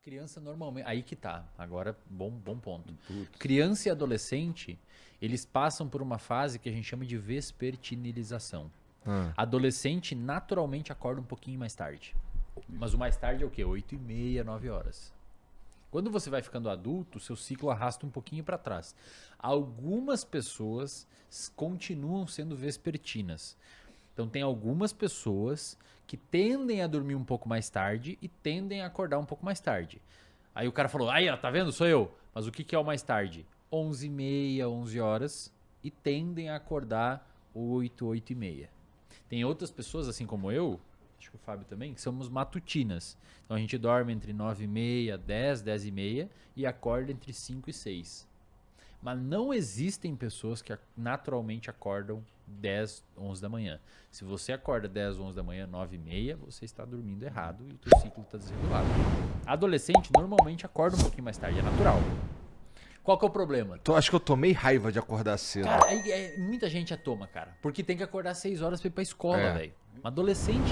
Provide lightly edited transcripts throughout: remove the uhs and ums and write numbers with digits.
Criança normalmente... Aí que tá. Agora, bom ponto. Putz. Criança e adolescente, eles passam por uma fase que a gente chama de vespertinização. Adolescente naturalmente acorda um pouquinho mais tarde. Mas o mais tarde é o quê? 8h30, 9 horas. Quando você vai ficando adulto, seu ciclo arrasta um pouquinho para trás. Algumas pessoas continuam sendo vespertinas. Então tem algumas pessoas que tendem a dormir um pouco mais tarde e tendem a acordar um pouco mais tarde. Aí o cara falou, aí ó, tá vendo? Sou eu. Mas o que é o mais tarde? 11h30, 11 horas e tendem a acordar 8, 8h30. Tem outras pessoas, assim como eu, acho que o Fábio também, que somos matutinas. Então a gente dorme entre 9h30, 10, 10h30 e acorda entre 5 e 6. Mas não existem pessoas que naturalmente acordam 10, 11 da manhã. Se você acorda 10, 11 da manhã, 9h30, você está dormindo errado e o teu ciclo está desregulado. Adolescente normalmente acorda um pouquinho mais tarde, é natural. Qual que é o problema? Acho que eu tomei raiva de acordar cedo. Cara, muita gente a toma, cara. Porque tem que acordar 6 horas pra ir pra escola, velho. Um adolescente...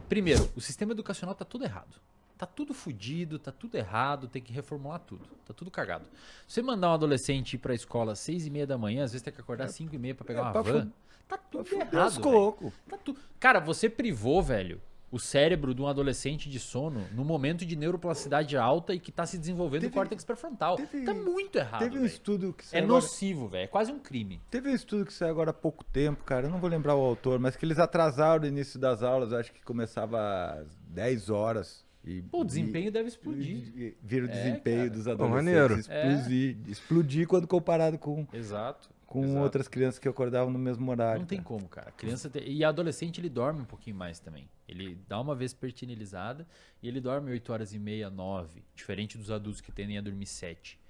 Primeiro, o sistema educacional tá tudo errado. Tá tudo fudido, tá tudo errado, tem que reformular tudo. Tá tudo cagado. Você mandar um adolescente ir pra escola às 6h30 da manhã, às vezes tem que acordar às 5h30 pra pegar uma van. Tá tudo errado, velho. Cara, você privou, velho, o cérebro de um adolescente de sono no momento de neuroplasticidade alta e que tá se desenvolvendo o córtex pré-frontal. Tá muito errado, Teve um velho. estudo que É saiu agora, nocivo, velho. É quase um crime. teve um estudo que saiu agora há pouco tempo, cara. Eu não vou lembrar o autor, mas que eles atrasaram o início das aulas. Eu acho que começava às 10 horas. Pô, o desempenho deve explodir. Vira o desempenho cara. dos maneiro. adolescentes explodir quando comparado com Exato. outras crianças que acordavam no mesmo horário. Não tem como, cara. E adolescente, ele dorme um pouquinho mais também. Ele dá uma vespertinilizada e ele dorme 8h30, 9. Diferente dos adultos que tendem a dormir 7.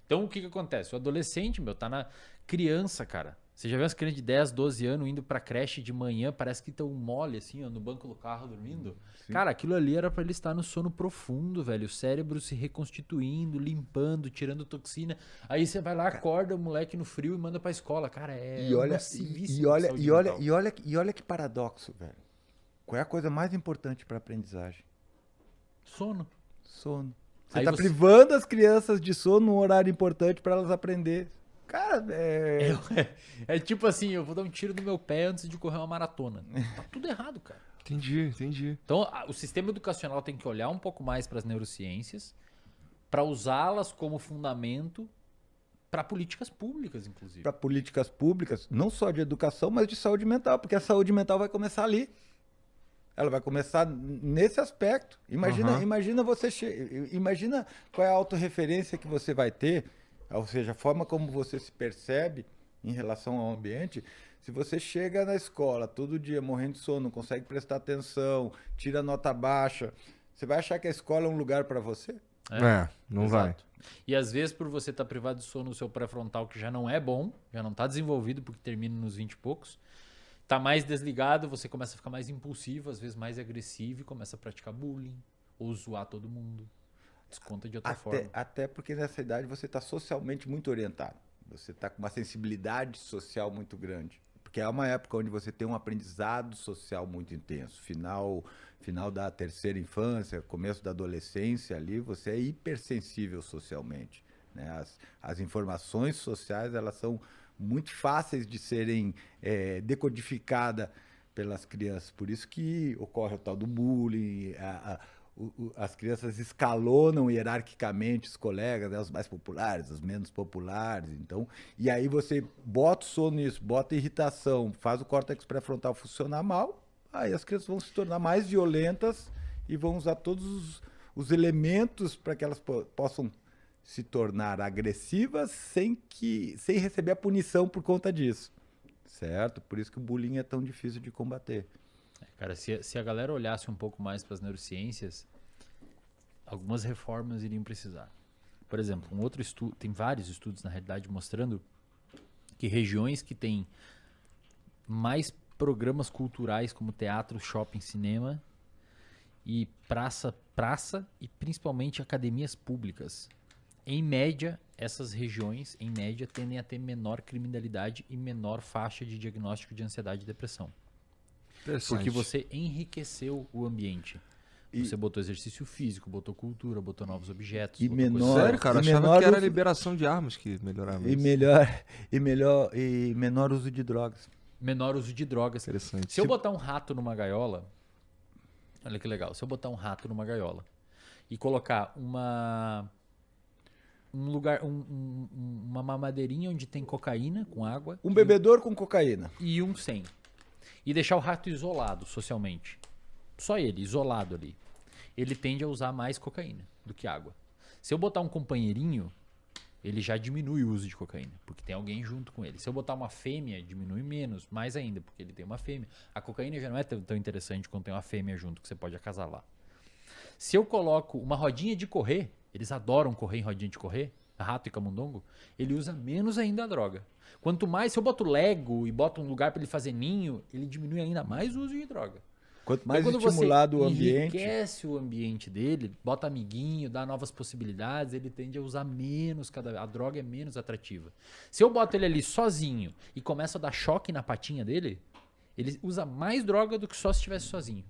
Então, o que acontece? O adolescente, tá na criança, cara. Você já viu as crianças de 10, 12 anos indo pra creche de manhã, parece que estão mole, assim, ó, no banco do carro dormindo? Sim. Cara, aquilo ali era pra ele estar no sono profundo, velho. O cérebro se reconstituindo, limpando, tirando toxina. Aí você vai lá, acorda o moleque no frio e manda pra escola. Cara, E olha, nocivíssimo e olha, pra saúde e olha, mental. e olha que paradoxo, velho. Qual é a coisa mais importante para aprendizagem? Sono. Sono. Você Aí tá você- privando as crianças de sono num horário importante para elas aprenderem. Cara, É tipo assim, eu vou dar um tiro no meu pé antes de correr uma maratona. Tá tudo errado, cara. Entendi. Então, o sistema educacional tem que olhar um pouco mais para as neurociências, para usá-las como fundamento para políticas públicas, inclusive. para políticas públicas, não só de educação, mas de saúde mental, porque a saúde mental vai começar ali. Ela vai começar nesse aspecto. Imagina imagina qual é a autorreferência que você vai ter, ou seja, a forma como você se percebe em relação ao ambiente. Se você chega na escola todo dia morrendo de sono, não consegue prestar atenção, tira nota baixa, você vai achar que a escola é um lugar para você? Não vai. Exato. E às vezes, por você estar privado de sono no seu pré-frontal, que já não é bom, já não está desenvolvido, porque termina nos 20 e poucos, tá mais desligado, você começa a ficar mais impulsivo, às vezes mais agressivo, e começa a praticar bullying, ou zoar todo mundo. Desconta de outra forma. Até porque nessa idade você está socialmente muito orientado. Você está com uma sensibilidade social muito grande. Porque é uma época onde você tem um aprendizado social muito intenso. Final da terceira infância, começo da adolescência ali, você é hipersensível socialmente, né? As informações sociais, elas são muito fáceis de serem decodificadas pelas crianças. Por isso que ocorre o tal do bullying, as crianças escalonam hierarquicamente os colegas, né, os mais populares, os menos populares. Então, e aí você bota o sono nisso, bota irritação, faz o córtex pré-frontal funcionar mal, aí as crianças vão se tornar mais violentas e vão usar todos os elementos para que elas possam se tornar agressivas sem receber a punição por conta disso. Certo? Por isso que o bullying é tão difícil de combater. Cara, se a galera olhasse um pouco mais para as neurociências, algumas reformas iriam precisar. Por exemplo, um outro estudo, tem vários estudos na realidade mostrando que regiões que têm mais programas culturais como teatro, shopping, cinema e praça e principalmente academias públicas, em média, essas regiões, em média, tendem a ter menor criminalidade e menor faixa de diagnóstico de ansiedade e depressão. Porque você enriqueceu o ambiente. Você botou exercício físico, botou cultura, botou novos objetos. E botou coisa- menor- Sério, cara? e Achava menor que era uso- liberação de armas que melhorava E isso. menor uso de drogas. Menor uso de drogas. Interessante. Se eu botar um rato numa gaiola, olha que legal. Se eu botar um rato numa gaiola e colocar uma mamadeirinha onde tem cocaína com água Um bebedor com cocaína. e um sem. E deixar o rato isolado socialmente. Só ele, isolado ali. Ele tende a usar mais cocaína do que água. Se eu botar um companheirinho, ele já diminui o uso de cocaína, porque tem alguém junto com ele. Se eu botar uma fêmea, diminui menos, mais ainda, porque ele tem uma fêmea. A cocaína já não é tão interessante quando tem uma fêmea junto, que você pode acasalar. Se eu coloco uma rodinha de correr, eles adoram correr em rodinha de correr, rato e camundongo, ele usa menos ainda a droga. Quanto mais, se eu boto Lego e boto um lugar para ele fazer ninho, ele diminui ainda mais o uso de droga. Quanto mais Então, quando estimulado o você ambiente. enriquece o ambiente dele, bota amiguinho, dá novas possibilidades, ele tende a usar menos a droga é menos atrativa. Se eu boto ele ali sozinho e começo a dar choque na patinha dele, ele usa mais droga do que só se estivesse sozinho.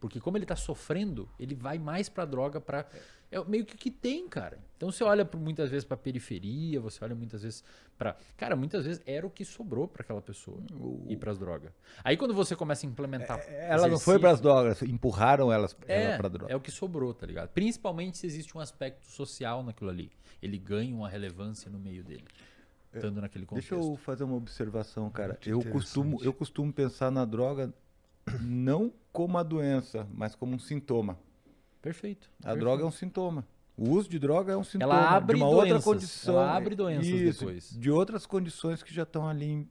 Porque como ele tá sofrendo, ele vai mais pra droga pra... É meio que o que tem, cara. Então você olha muitas vezes pra periferia, você olha muitas vezes pra... Cara, muitas vezes era o que sobrou pra aquela pessoa ir pras drogas. Aí quando você começa a implementar... Ela não foi pras drogas, empurraram ela pra droga. É o que sobrou, tá ligado? Principalmente se existe um aspecto social naquilo ali. Ele ganha uma relevância no meio dele. Estando naquele contexto. Deixa eu fazer uma observação, cara. Muito Eu interessante. costumo pensar na droga não como a doença, mas como um sintoma. Perfeito. A droga é um sintoma. O uso de droga é um sintoma Ela abre de uma outra doenças. condição. Ela abre doenças Isso, depois. de outras condições que já estão ali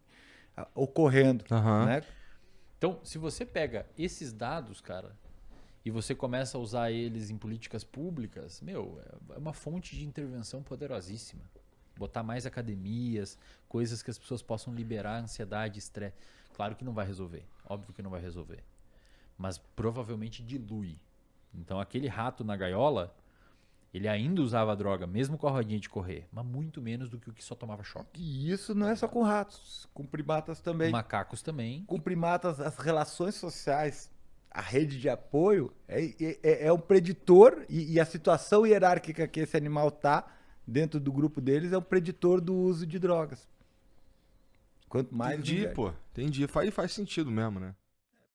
ocorrendo. Aham. Né? Então, se você pega esses dados, cara, e você começa a usar eles em políticas públicas, meu, é uma fonte de intervenção poderosíssima. Botar mais academias, coisas que as pessoas possam liberar ansiedade, estresse. Claro que não vai resolver. Óbvio que não vai resolver. Mas provavelmente dilui. Então, aquele rato na gaiola, ele ainda usava droga, mesmo com a rodinha de correr, mas muito menos do que o que só tomava choque. E isso não é só com ratos, com primatas também. Macacos também. Com primatas, as relações sociais, a rede de apoio é um preditor e a situação hierárquica que esse animal tá dentro do grupo deles é um preditor do uso de drogas. Quanto mais Entendi, lugar. pô. Entendi. Faz sentido mesmo, né?